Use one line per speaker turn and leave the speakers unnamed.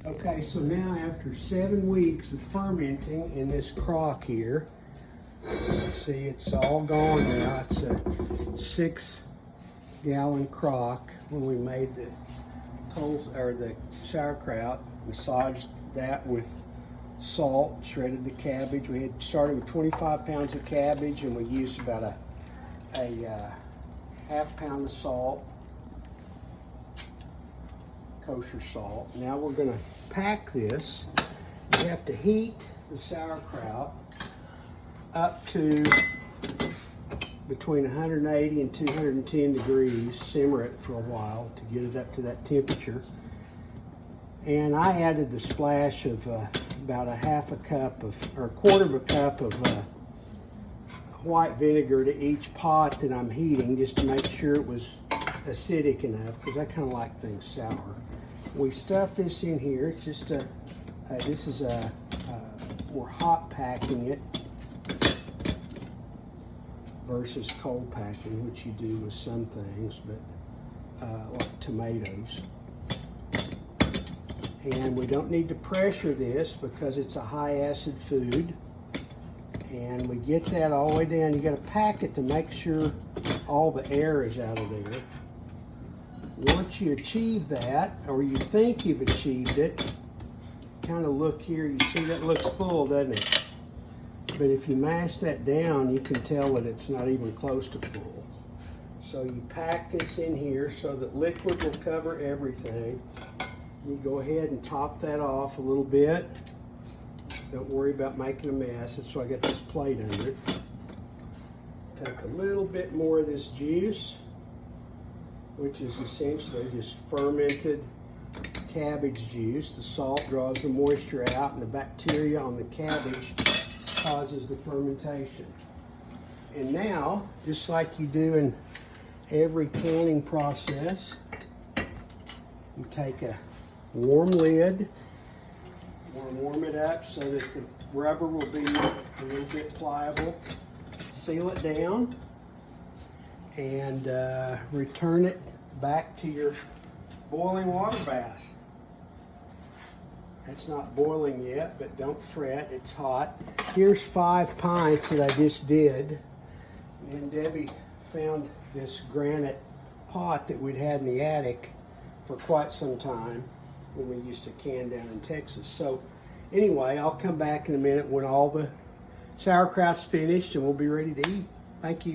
Okay, so now after 7 weeks of fermenting in this crock here, see it's all gone now. It's a 6-gallon crock. When we made the the sauerkraut, massaged that with salt, shredded the cabbage. We had started with 25 pounds of cabbage, and we used about a half pound of salt, kosher salt. Now we're going to pack this. You have to heat the sauerkraut up to between 180 and 210 degrees, simmer it for a while to get it up to that temperature. And I added a splash of about a quarter of a cup of white vinegar to each pot that I'm heating, just to make sure it was acidic enough, because I kind of like things sour. We stuff this in here. It's just we're hot packing it versus cold packing, which you do with some things, but like tomatoes. And we don't need to pressure this because it's a high acid food. And we get that all the way down. You got to pack it to make sure all the air is out of there. Once you achieve that, or you think you've achieved it, kind of look here, you see that looks full, doesn't it? But if you mash that down, you can tell that it's not even close to full. So you pack this in here so that liquid will cover everything. You go ahead and top that off a little bit. Don't worry about making a mess. That's why I got this plate under it. Take a little bit more of this juice, which is essentially just fermented cabbage juice. The salt draws the moisture out, and the bacteria on the cabbage causes the fermentation. And now, just like you do in every canning process, you take a warm lid. We'll warm it up so that the rubber will be a little bit pliable. Seal it down and return it back to your boiling water bath. It's not boiling yet, but don't fret, it's hot. Here's 5 pints that I just did. And Debbie found this granite pot that we'd had in the attic for quite some time when we used to can down in Texas. So anyway, I'll come back in a minute when all the sauerkraut's finished and we'll be ready to eat. Thank you.